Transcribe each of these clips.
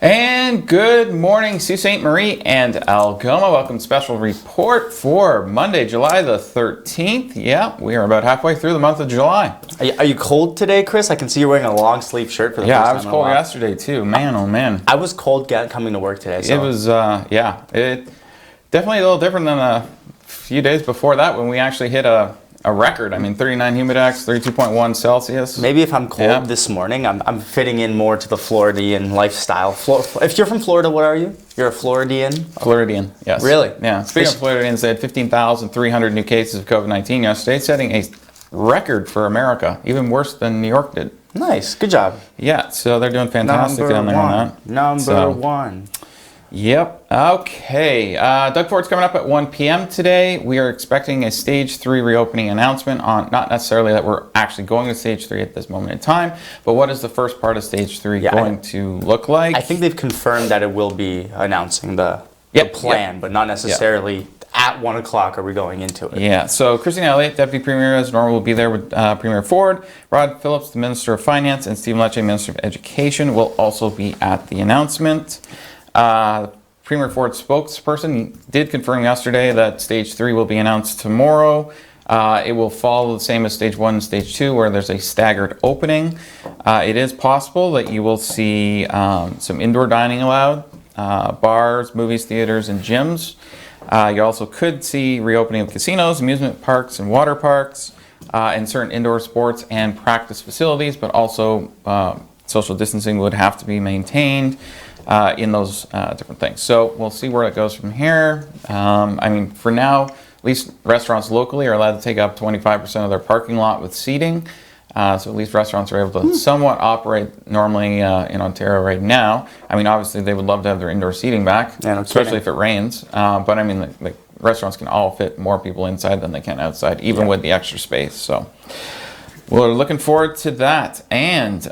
And good morning, Sault Ste. Marie and Algoma. Welcome to special report for Monday, July the 13th. Yeah, we are about halfway through the month of July. Are you cold today, Chris? I can see you're wearing a long sleeve shirt for the first time. Yeah, I was cold yesterday too. Man, oh man. I was cold coming to work today. So. It was, it definitely a little different than a few days before that when we actually hit a record. I mean, 39 humidex, 32.1 Celsius. Maybe if I'm cold this morning, I'm fitting in more to the Floridian lifestyle. If you're from Florida, what are you? You're a Floridian? Floridian, yes. Really? Yeah. Speaking of Floridians, they had 15,300 new cases of COVID-19 yesterday, setting a record for America, even worse than New York did. Nice. Good job. Yeah, so they're doing fantastic down there on that. Number one. Yep. Okay. Doug Ford's coming up at 1 p.m. today. We are expecting a Stage 3 reopening announcement on, not necessarily that we're actually going to Stage 3 at this moment in time, but what is the first part of Stage 3 going to look like? I think they've confirmed that it will be announcing the plan, but not necessarily at 1 o'clock are we going into it. Yeah, so Christine Elliott, Deputy Premier, as normal, will be there with Premier Ford. Rod Phillips, the Minister of Finance, and Stephen Lecce, Minister of Education, will also be at the announcement. Premier Ford's spokesperson did confirm yesterday that Stage 3 will be announced tomorrow. It will follow the same as Stage 1 and Stage 2, where there's a staggered opening. It is possible that you will see some indoor dining allowed, bars, movies, theaters, and gyms. You also could see reopening of casinos, amusement parks, and water parks, and certain indoor sports and practice facilities, but also social distancing would have to be maintained in those different things. So we'll see where it goes from here. I mean, for now, at least restaurants locally are allowed to take up 25% of their parking lot with seating. So at least restaurants are able to somewhat operate normally in Ontario right now. I mean, obviously they would love to have their indoor seating back, especially if it rains. But I mean, the restaurants can all fit more people inside than they can outside, even with the extra space. So we're looking forward to that. And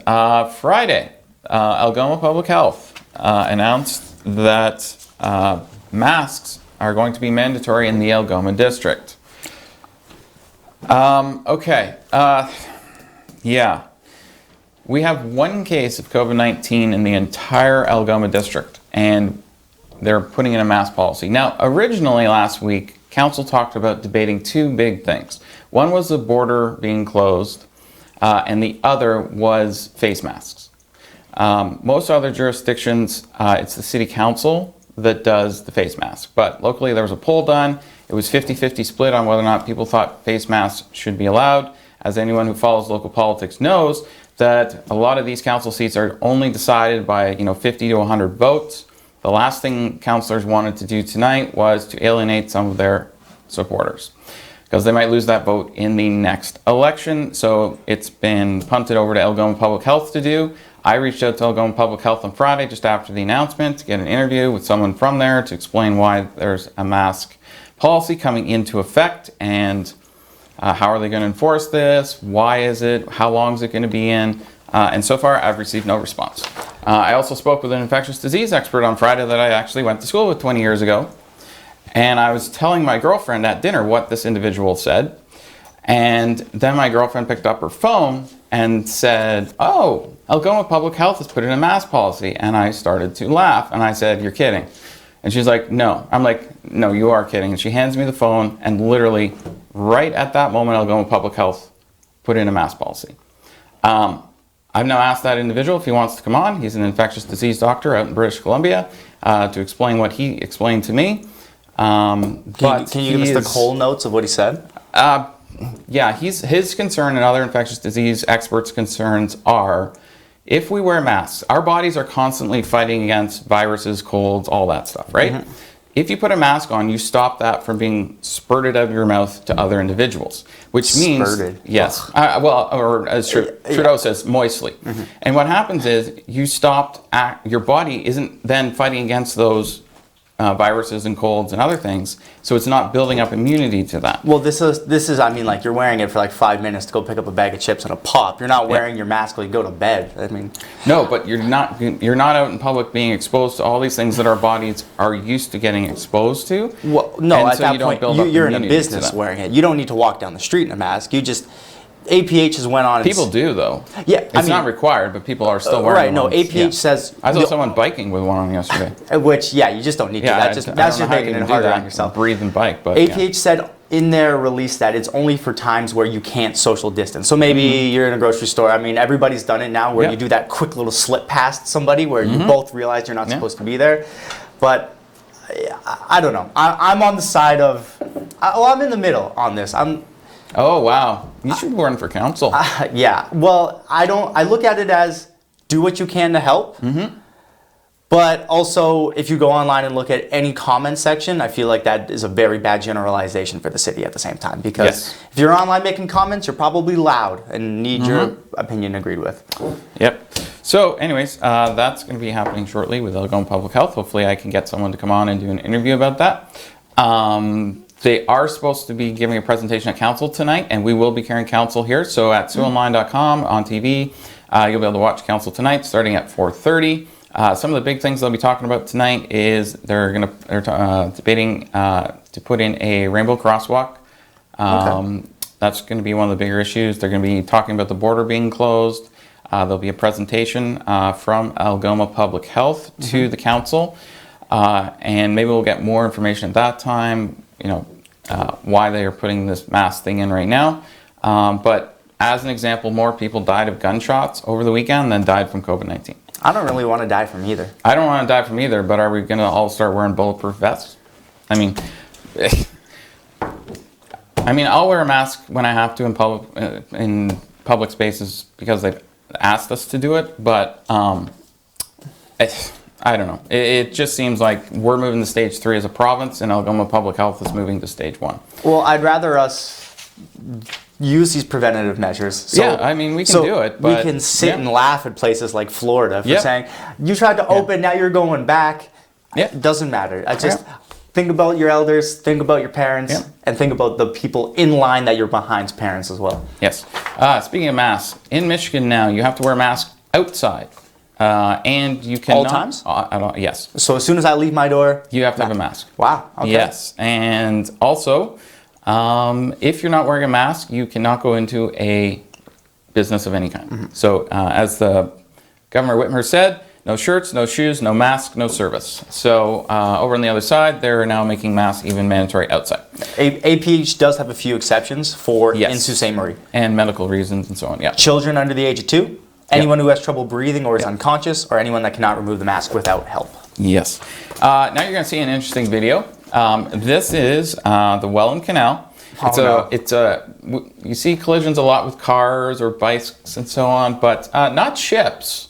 Friday, Algoma Public Health announced that masks are going to be mandatory in the Algoma district. We have one case of COVID-19 in the entire Algoma district, and they're putting in a mask policy. Now, originally last week, Council talked about debating two big things. One was the border being closed, and the other was face masks. Most other jurisdictions, it's the City Council that does the face mask. But locally, there was a poll done. It was 50-50 split on whether or not people thought face masks should be allowed. As anyone who follows local politics knows, that a lot of these council seats are only decided by 50 to 100 votes. The last thing councillors wanted to do tonight was to alienate some of their supporters, because they might lose that vote in the next election. So it's been punted over to Algoma Public Health to do. I reached out to Algoma Public Health on Friday just after the announcement to get an interview with someone from there to explain why there's a mask policy coming into effect and how are they going to enforce this, why is it, how long is it going to be in, and so far I've received no response. I also spoke with an infectious disease expert on Friday that I actually went to school with 20 years ago, and I was telling my girlfriend at dinner what this individual said, and then my girlfriend picked up her phone and said, "Oh, Algoma Public Health has put in a mask policy." And I started to laugh, and I said, "You're kidding." And she's like, "No." I'm like, "No, you are kidding." And she hands me the phone, and literally right at that moment, Algoma Public Health put in a mask policy. I've now asked that individual if he wants to come on. He's an infectious disease doctor out in British Columbia to explain what he explained to me. Can you give us the whole notes of what he said? Yeah, his concern and other infectious disease experts' concerns are, if we wear masks, our bodies are constantly fighting against viruses, colds, all that stuff, right? Mm-hmm. If you put a mask on, you stop that from being spurted out of your mouth to other individuals, which means... Spurted? Yes. Or as Trudeau says, moistly. Mm-hmm. And what happens is you your body isn't then fighting against those viruses and colds and other things, so it's not building up immunity to that. Well, this is I mean, like, you're wearing it for like 5 minutes to go pick up a bag of chips and a pop. You're not wearing your mask when you go to bed. I mean, no, but you're not out in public being exposed to all these things that our bodies are used to getting exposed to. Well, no, at that point, you're in a business wearing it. You don't need to walk down the street in a mask. You just APH has went on. People do though. Yeah, it's not required, but people are still wearing right. them No, on. APH says. I saw someone biking with one on yesterday. Which, yeah, you just don't need to. That's just making it harder on yourself. Breathe and bike, but APH said in their release that it's only for times where you can't social distance. So maybe you're in a grocery store. I mean, everybody's done it now, where you do that quick little slip past somebody where you both realize you're not supposed to be there. But I don't know. I'm on the side of. I'm in the middle on this. Oh wow! You should run for council. Yeah. Well, I look at it as do what you can to help. But also, if you go online and look at any comment section, I feel like that is a very bad generalization for the city at the same time. Because if you're online making comments, you're probably loud and need your opinion agreed with. Yep. So anyways, that's going to be happening shortly with Algoma Public Health. Hopefully I can get someone to come on and do an interview about that. They are supposed to be giving a presentation at council tonight, and we will be carrying council here. So at SiouxOnline.com on TV, you'll be able to watch council tonight starting at 4:30. Some of the big things they'll be talking about tonight is they're debating to put in a rainbow crosswalk. That's going to be one of the bigger issues. They're going to be talking about the border being closed. There'll be a presentation from Algoma Public Health to the council, and maybe we'll get more information at that time. Why they are putting this mask thing in right now. But as an example, more people died of gunshots over the weekend than died from COVID-19. I don't really want to die from either. I don't want to die from either, but are we going to all start wearing bulletproof vests? I mean, I'll wear a mask when I have to in public spaces because they've asked us to do it, but I don't know. It just seems like we're moving to stage 3 as a province, and Algoma Public Health is moving to stage 1. Well, I'd rather us use these preventative measures. So, we can do it. But we can sit and laugh at places like Florida for saying, you tried to open, now you're going back. It doesn't matter. I just think about your elders, think about your parents, and think about the people in line that you're behind's parents as well. Yes. Speaking of masks, in Michigan now, you have to wear a mask outside. And you can all times? Yes. So as soon as I leave my door, you have to have a mask. Wow. Okay. Yes, and also, if you're not wearing a mask, you cannot go into a business of any kind. So, as the Governor Whitmer said, no shirts, no shoes, no mask, no service. So, over on the other side, they're now making masks even mandatory outside. APH does have a few exceptions for in Sault Ste. Marie. And medical reasons and so on. Yeah. Children under the age of 2. Anyone who has trouble breathing or is unconscious, or anyone that cannot remove the mask without help. Yes. Now you're going to see an interesting video. This is the Welland Canal. You see collisions a lot with cars or bikes and so on, but not ships.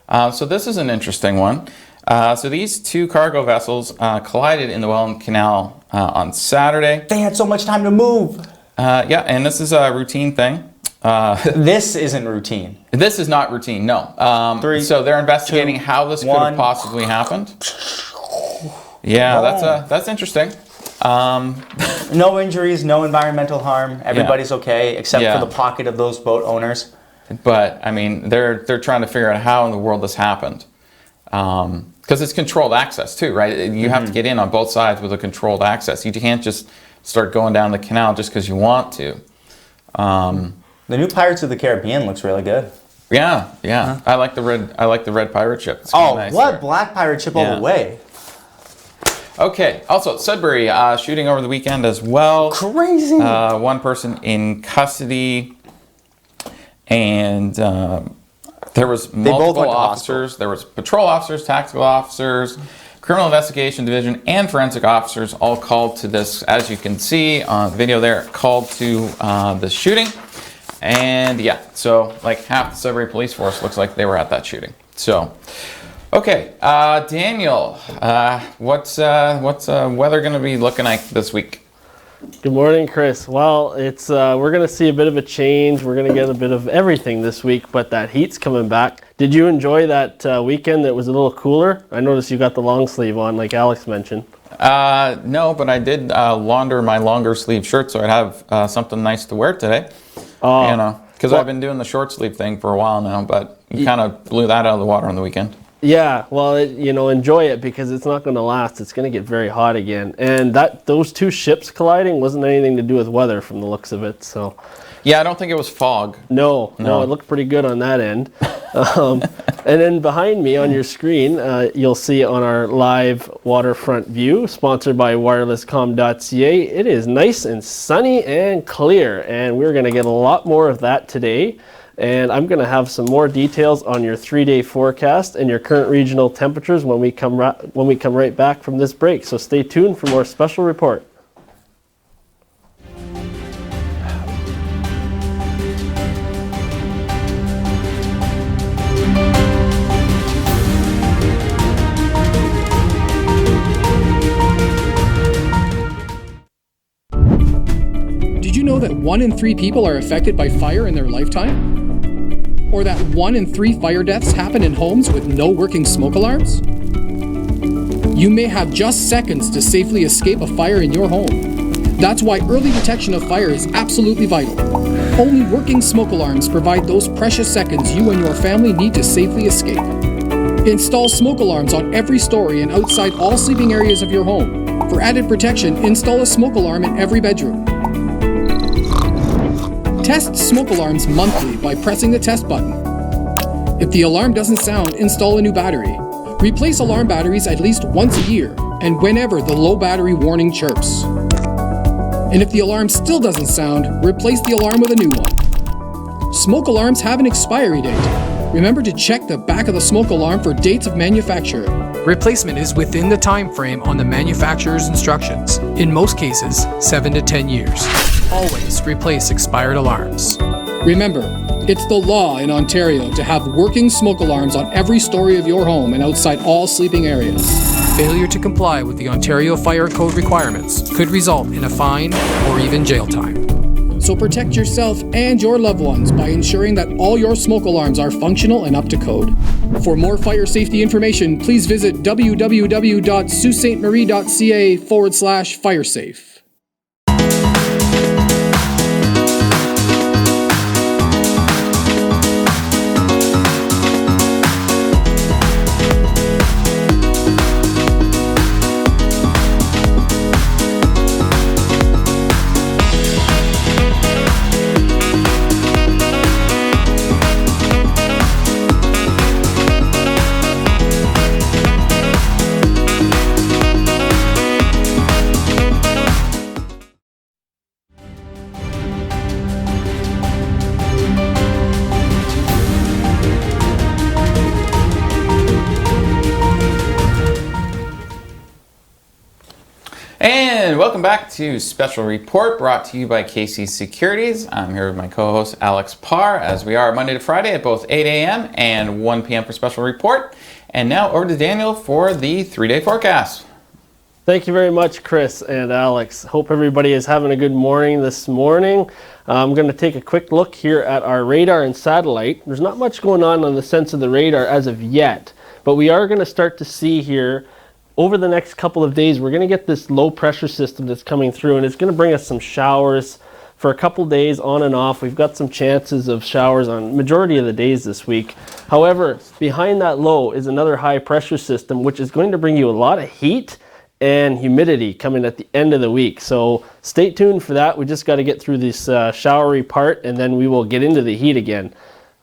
So this is an interesting one. So these two cargo vessels collided in the Welland Canal on Saturday. They had so much time to move. And this is a routine thing. This isn't routine. This is not routine, no. So they're investigating how this could have possibly happened. Yeah, that's interesting. No injuries, no environmental harm. Everybody's okay, except for the pocket of those boat owners. But they're trying to figure out how in the world this happened, because it's controlled access too, right? You have to get in on both sides with a controlled access. You can't just start going down the canal just because you want to. The new Pirates of the Caribbean looks really good. Yeah. Huh? I like the red pirate ship. It's nice what there. Black pirate ship all the way. Okay. Also, Sudbury shooting over the weekend as well. Crazy. One person in custody, and there was multiple officers. There was patrol officers, tactical officers, criminal investigation division, and forensic officers all called to this. As you can see on the video there, called to the shooting. And so like half the Sudbury police force looks like they were at that shooting. So, okay, Daniel, what's weather going to be looking like this week? Good morning, Chris. Well, it's we're going to see a bit of a change. We're going to get a bit of everything this week, but that heat's coming back. Did you enjoy that weekend that was a little cooler? I noticed you got the long sleeve on, like Alex mentioned. No, but I did launder my longer sleeve shirt, so I'd have something nice to wear today. Because I've been doing the short sleeve thing for a while now, but you kind of blew that out of the water on the weekend. Yeah, well, enjoy it because it's not going to last. It's going to get very hot again. And those two ships colliding wasn't anything to do with weather from the looks of it. So, Yeah, I don't think it was fog. no, it looked pretty good on that end. And then behind me on your screen, you'll see on our live waterfront view, sponsored by wirelesscom.ca. It is nice and sunny and clear, and we're going to get a lot more of that today. And I'm going to have some more details on your 3-day forecast and your current regional temperatures when we come right back from this break. So stay tuned for more special report. Did you know that 1 in 3 people are affected by fire in their lifetime? Or that 1 in 3 fire deaths happen in homes with no working smoke alarms? You may have just seconds to safely escape a fire in your home. That's why early detection of fire is absolutely vital. Only working smoke alarms provide those precious seconds you and your family need to safely escape. Install smoke alarms on every story and outside all sleeping areas of your home. For added protection, install a smoke alarm in every bedroom. Test smoke alarms monthly by pressing the test button. If the alarm doesn't sound, install a new battery. Replace alarm batteries at least once a year and whenever the low battery warning chirps. And if the alarm still doesn't sound, replace the alarm with a new one. Smoke alarms have an expiry date. Remember to check the back of the smoke alarm for dates of manufacture. Replacement is within the time frame on the manufacturer's instructions. In most cases, 7 to 10 years. Always replace expired alarms. Remember, it's the law in Ontario to have working smoke alarms on every story of your home and outside all sleeping areas. Failure to comply with the Ontario Fire Code requirements could result in a fine or even jail time. So protect yourself and your loved ones by ensuring that all your smoke alarms are functional and up to code. For more fire safety information, please visit www.saultestmarie.ca/firesafe. And welcome back to Special Report, brought to you by KC Securities. I'm here with my co-host Alex Parr, as we are Monday to Friday at both 8 a.m. and 1 p.m. for Special Report. And now over to Daniel for the 3-day forecast. Thank you very much, Chris and Alex. Hope everybody is having a good morning this morning. I'm going to take a quick look here at our radar and satellite. There's not much going on the sense of the radar as of yet, but we are going to start to see here over the next couple of days, we're going to get this low pressure system that's coming through, and it's going to bring us some showers for a couple days on and off. We've got some chances of showers on majority of the days this week. However, behind that low is another high pressure system, which is going to bring you a lot of heat and humidity coming at the end of the week. So stay tuned for that. We just got to get through this showery part, and then we will get into the heat again.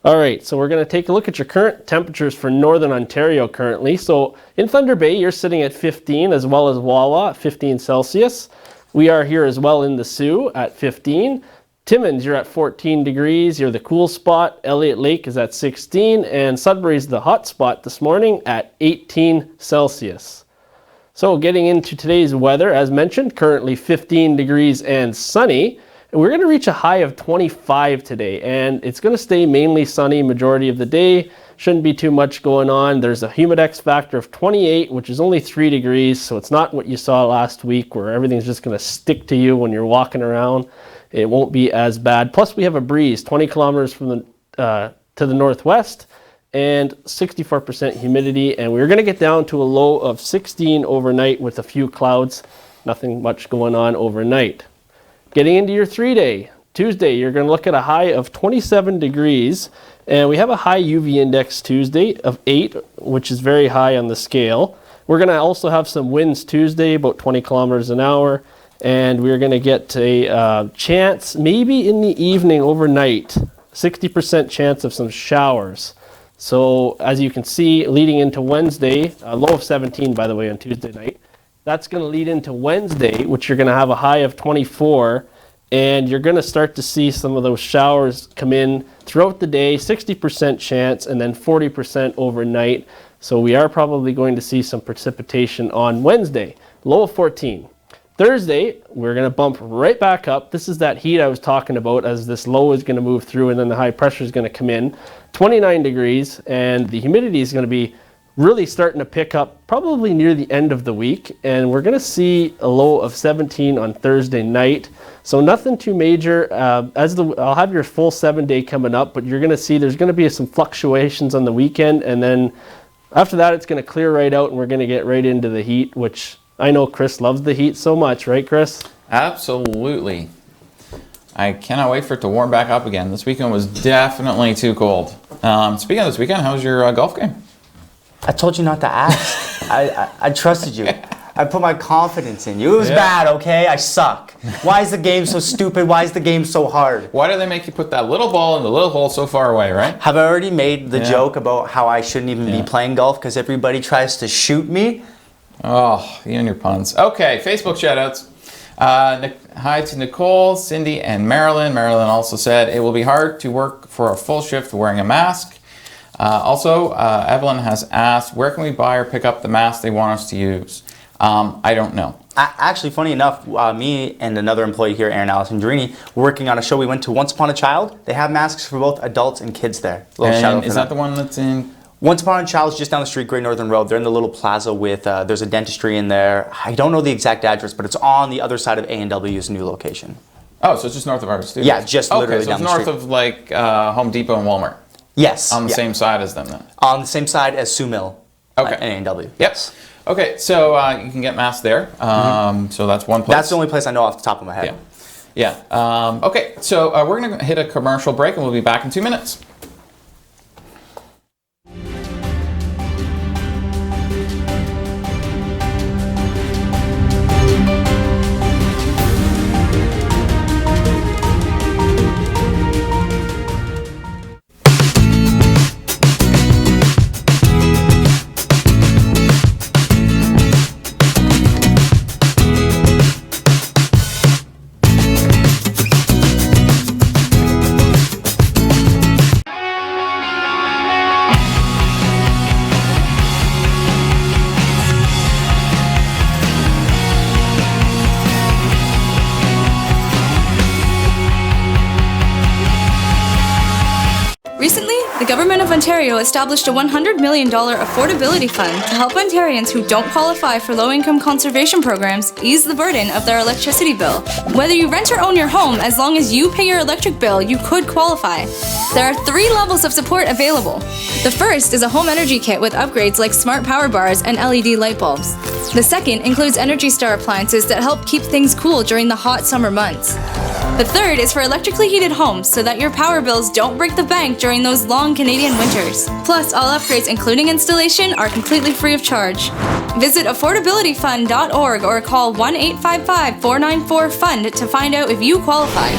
All right, so we're going to take a look at your current temperatures for Northern Ontario currently. So in Thunder Bay, you're sitting at 15, as well as Wawa at 15 Celsius. We are here as well in the Sioux at 15. Timmins, you're at 14 degrees. You're the cool spot. Elliott Lake is at 16. And Sudbury's the hot spot this morning at 18 Celsius. So getting into today's weather, as mentioned, currently 15 degrees and sunny. And we're going to reach a high of 25 today, and it's going to stay mainly sunny majority of the day. Shouldn't be too much going on. There's a humidex factor of 28, which is only 3 degrees, so it's not what you saw last week where everything's just going to stick to you when you're walking around. It won't be as bad. Plus, we have a breeze 20 kilometers from the to the northwest and 64% humidity, and we're going to get down to a low of 16 overnight with a few clouds. Nothing much going on overnight. Getting into your 3-day, Tuesday, you're going to look at a high of 27 degrees. And we have a high UV index Tuesday of 8, which is very high on the scale. We're going to also have some winds Tuesday, about 20 kilometers an hour. And we're going to get a chance, maybe in the evening overnight, 60% chance of some showers. So as you can see, leading into Wednesday, a low of 17, by the way, on Tuesday night. That's going to lead into Wednesday, which you're going to have a high of 24. And you're going to start to see some of those showers come in throughout the day, 60% chance, and then 40% overnight. So we are probably going to see some precipitation on Wednesday, low of 14. Thursday, we're going to bump right back up. This is that heat I was talking about as this low is going to move through and then the high pressure is going to come in. 29 degrees, and the humidity is going to be really starting to pick up probably near the end of the week. And we're going to see a low of 17 on Thursday night. So nothing too major. I'll have your full 7-day coming up, but you're going to see there's going to be some fluctuations on the weekend. And then after that, it's going to clear right out and we're going to get right into the heat, which I know Chris loves the heat so much, right, Chris? Absolutely. I cannot wait for it to warm back up again. This weekend was definitely too cold. Speaking of this weekend, how was your golf game? I told you not to ask. I trusted you. I put my confidence in you. It was bad, okay? I suck. Why is the game so stupid? Why is the game so hard? Why do they make you put that little ball in the little hole so far away, right? Have I already made the joke about how I shouldn't even be playing golf because everybody tries to shoot me? Oh, you and your puns. Okay, Facebook shoutouts. Hi to Nicole, Cindy, and Marilyn. Marilyn also said, it will be hard to work for a full shift wearing a mask. Also, Evelyn has asked, where can we buy or pick up the mask they want us to use? I don't know. Actually, funny enough, me and another employee here, Aaron Allison Drini, were working on a show. We went to Once Upon a Child. They have masks for both adults and kids there. And is that the one that's in... Once Upon a Child is just down the street, Great Northern Road. They're in the little plaza with, there's a dentistry in there. I don't know the exact address, but it's on the other side of A&W's new location. Oh, so it's just north of our studios? Yeah, just literally down the street. Okay, so it's north of like Home Depot and Walmart? Yes. On the same side as them then? On the same side as Sue Mill. Okay. At A&W. Yes. Okay, so you can get masks there. So that's one place. That's the only place I know off the top of my head. Yeah. Okay, so we're going to hit a commercial break and we'll be back in 2 minutes. Recently, the Government of Ontario established a $100 million affordability fund to help Ontarians who don't qualify for low-income conservation programs ease the burden of their electricity bill. Whether you rent or own your home, as long as you pay your electric bill, you could qualify. There are 3 levels of support available. The first is a home energy kit with upgrades like smart power bars and LED light bulbs. The second includes Energy Star appliances that help keep things cool during the hot summer months. The third is for electrically heated homes so that your power bills don't break the bank during those long Canadian winters. Plus, all upgrades, including installation, are completely free of charge. Visit affordabilityfund.org or call 1-855-494-FUND to find out if you qualify.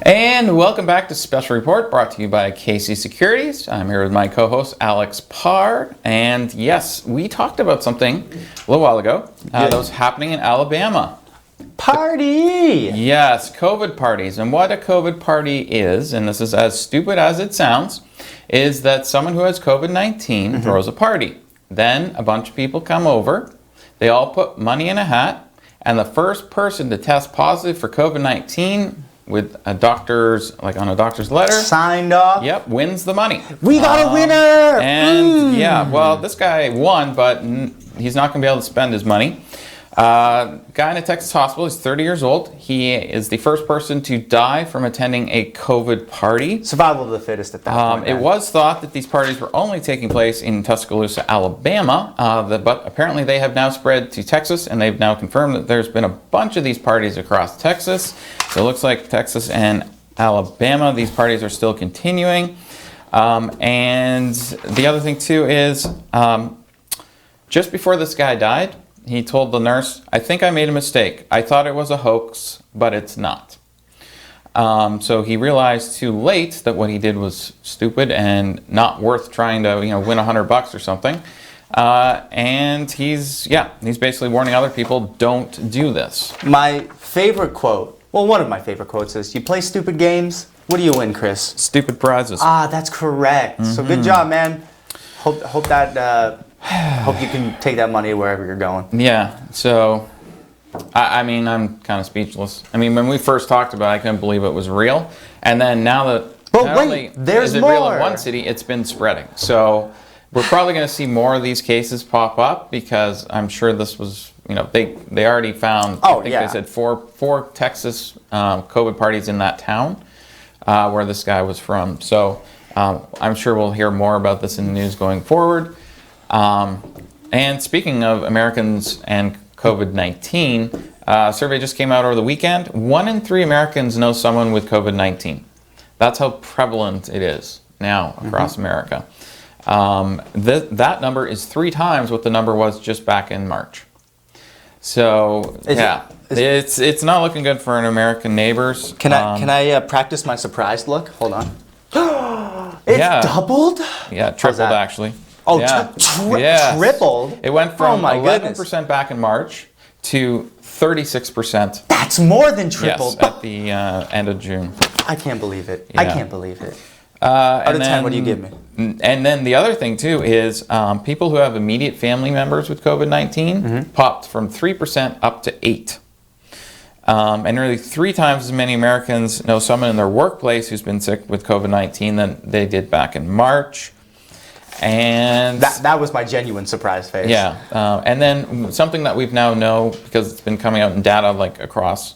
And welcome back to Special Report, brought to you by KC Securities. I'm here with my co-host Alex Parr, and yes, we talked about something a little while ago that was happening in Alabama. Party! Yes, COVID parties. And what a COVID party is, and this is as stupid as it sounds, is that someone who has COVID-19 throws a party. Then a bunch of people come over, they all put money in a hat, and the first person to test positive for COVID-19 with a doctor's, like on a doctor's letter, Signed off. yep, wins the money. We got a winner! And yeah, well, this guy won, but he's not going to be able to spend his money. Guy in a Texas hospital, he's 30 years old. He is the first person to die from attending a COVID party. Survival of the fittest at that point. It was thought that these parties were only taking place in Tuscaloosa, Alabama, but apparently they have now spread to Texas, and they've now confirmed that there's been a bunch of these parties across Texas. So it looks like Texas and Alabama, these parties are still continuing. And the other thing too is, just before this guy died, he told the nurse, "I think I made a mistake. I thought it was a hoax, but it's not." So he realized too late that what he did was stupid and not worth trying to, win $100 or something. And he's basically warning other people, don't do this. My favorite quote, well, one of my favorite quotes is, "You play stupid games, what do you win, Chris?" Stupid prizes. Ah, that's correct. So good job, man. Hope you can take that money wherever you're going. Yeah, so, I mean, I'm kind of speechless. I mean, when we first talked about it, I couldn't believe it was real. And then now that But not wait, only there's is it real in more. one city, it's been spreading. So we're probably going to see more of these cases pop up, because I'm sure this was, they already found, I think they said four Texas COVID parties in that town where this guy was from. So I'm sure we'll hear more about this in the news going forward. And speaking of Americans and COVID-19, a survey just came out over the weekend. 1 in 3 Americans know someone with COVID-19. That's how prevalent it is now across America. That number is 3 times what the number was just back in March. So it's not looking good for our American neighbors. Can I practice my surprised look? Hold on. It's doubled? Yeah, tripled actually. Oh, yeah. tripled? It went from 11% goodness. back in March to 36%. That's more than tripled. Yes, at the end of June. I can't believe it. Yeah. I can't believe it. Out of 10, what do you give me? And then the other thing too is people who have immediate family members with COVID-19 popped from 3% up to 8%. And nearly 3 times as many Americans know someone in their workplace who's been sick with COVID-19 than they did back in March. And that was my genuine surprise face. Yeah, and then something that we've now know, because it's been coming out in data like across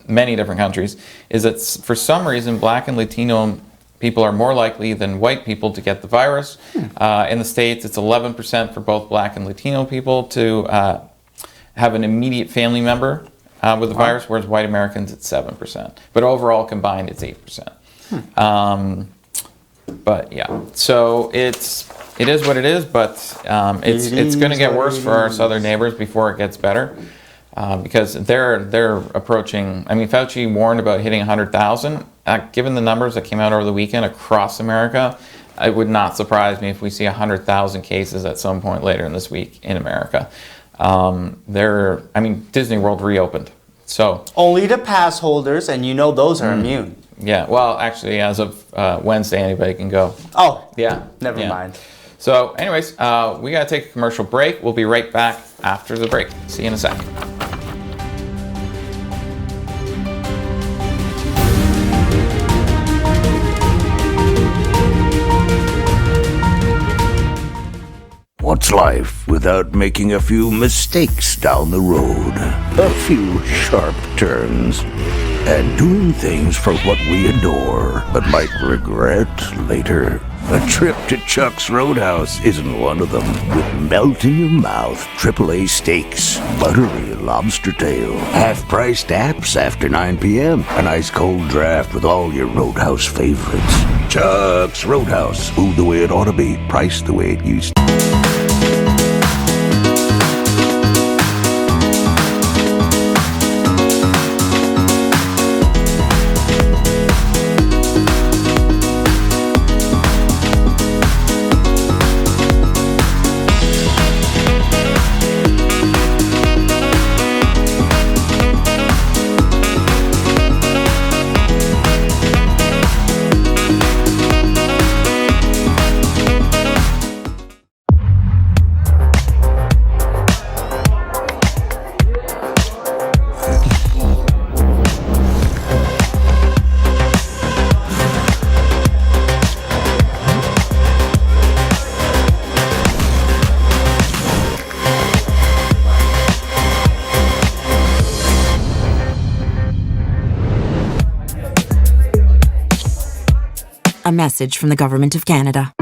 many different countries, is that for some reason Black and Latino people are more likely than white people to get the virus. In the States, it's 11% for both Black and Latino people to have an immediate family member with the virus, whereas white Americans, it's 7%. But overall combined, it's 8%. But yeah, so it is what it is, but it's going to get worse for our southern neighbors before it gets better, because they're approaching. I mean, Fauci warned about hitting 100,000. Given the numbers that came out over the weekend across America, it would not surprise me if we see 100,000 cases at some point later in this week in America. Disney World reopened, so only to pass holders, and those are immune. Yeah, well, actually, as of Wednesday, anybody can go. Oh, yeah. Never mind. So, anyways, we got to take a commercial break. We'll be right back after the break. See you in a sec. What's life without making a few mistakes down the road? A few sharp turns. And doing things for what we adore, but might regret later. A trip to Chuck's Roadhouse isn't one of them. With melt-in-your-mouth AAA steaks, buttery lobster tail, half-priced apps after 9 p.m., an ice-cold draft with all your Roadhouse favorites. Chuck's Roadhouse. Food the way it ought to be, priced the way it used to. A message from the Government of Canada.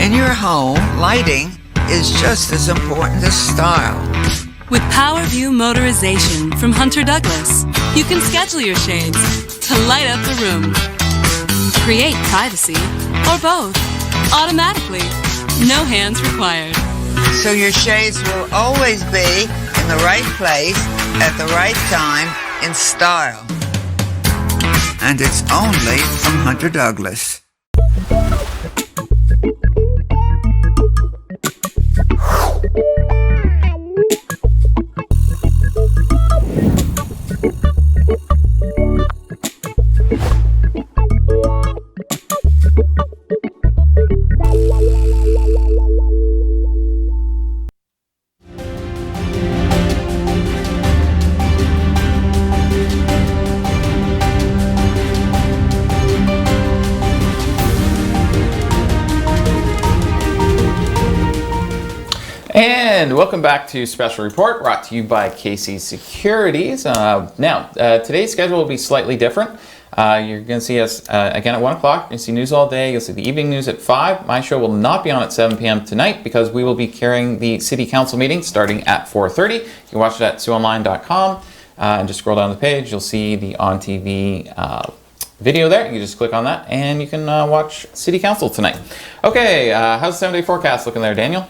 In your home, lighting is just as important as style. With PowerView Motorization from Hunter Douglas, you can schedule your shades to light up the room. Create privacy, or both, automatically. No hands required. So your shades will always be in the right place at the right time in style. And it's only from Hunter Douglas. And welcome back to Special Report, brought to you by KC Securities. Today's schedule will be slightly different. You're going to see us again at 1 o'clock. You're going to see news all day. You'll see the evening news at 5. My show will not be on at 7 p.m. tonight because we will be carrying the City Council meeting starting at 4:30. You can watch it at SiouxOnline.com and just scroll down the page. You'll see the on TV video there. You just click on that and you can watch City Council tonight. Okay, how's the 7-day forecast looking there, Daniel?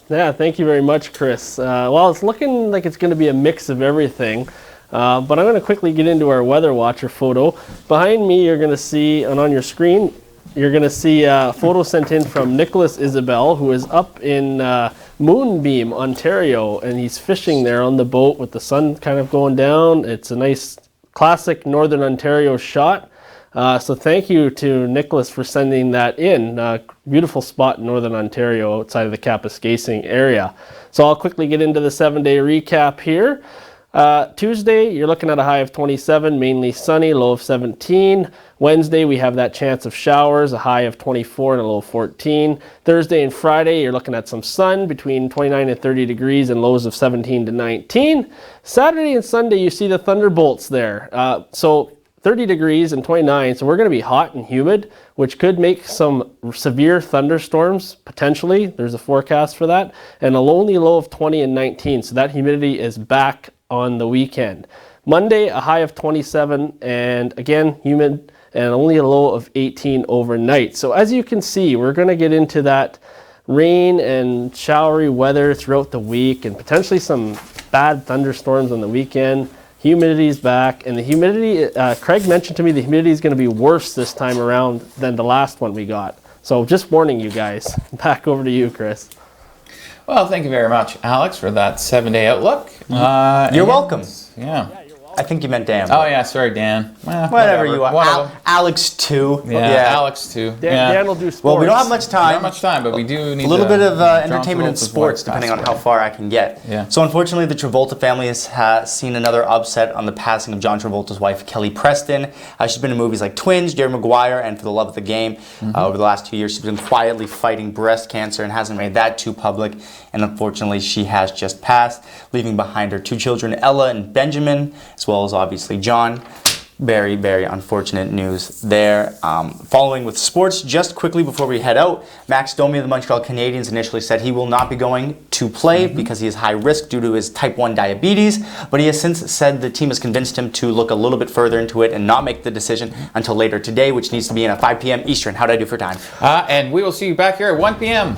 Yeah, thank you very much, Chris. Well, it's looking like it's going to be a mix of everything, but I'm going to quickly get into our Weather Watcher photo. Behind me, you're going to see, and on your screen, you're going to see a photo sent in from Nicholas Isabel, who is up in Moonbeam, Ontario, and he's fishing there on the boat with the sun kind of going down. It's a nice classic Northern Ontario shot. So thank you to Nicholas for sending that in. Beautiful spot in Northern Ontario outside of the Kapuskasing area. So I'll quickly get into the 7-day recap here. Tuesday, you're looking at a high of 27, mainly sunny, low of 17. Wednesday, we have that chance of showers, a high of 24 and a low of 14. Thursday and Friday, you're looking at some sun between 29 and 30 degrees and lows of 17 to 19. Saturday and Sunday, you see the thunderbolts there. So 30 degrees and 29, so we're going to be hot and humid, which could make some severe thunderstorms, potentially. There's a forecast for that. And a lonely low of 20 and 19, so that humidity is back on the weekend. Monday, a high of 27, and again, humid, and only a low of 18 overnight. So as you can see, we're going to get into that rain and showery weather throughout the week, and potentially some bad thunderstorms on the weekend. Humidity's back, and the humidity, Craig mentioned to me the humidity is going to be worse this time around than the last one we got. So just warning you guys. Back over to you, Chris. Well, thank you very much, Alex, for that 7-day outlook. You're welcome. Yeah. I think you meant Dan. Oh, yeah, sorry, Dan. Whatever you are. Alex, too. Yeah, Alex, too. Dan will do sports. Well, we don't have much time. Not much time, but we do need a little bit of John entertainment and Travolta's sports, wife depending on passed how away. far I can get. Yeah. So unfortunately, the Travolta family has seen another upset on the passing of John Travolta's wife, Kelly Preston. She's been in movies like Twins, Jerry Maguire, and For the Love of the Game. Over the last 2 years, she's been quietly fighting breast cancer and hasn't made that too public. And unfortunately, she has just passed, leaving behind her 2 children, Ella and Benjamin, as well as obviously John. Very, very unfortunate news there. Following with sports, just quickly before we head out, Max Domi of the Montreal Canadiens initially said he will not be going to play because he is high risk due to his type 1 diabetes, but he has since said the team has convinced him to look a little bit further into it and not make the decision until later today, which needs to be in at 5 p.m. Eastern. How'd I do for time? And we will see you back here at 1 p.m.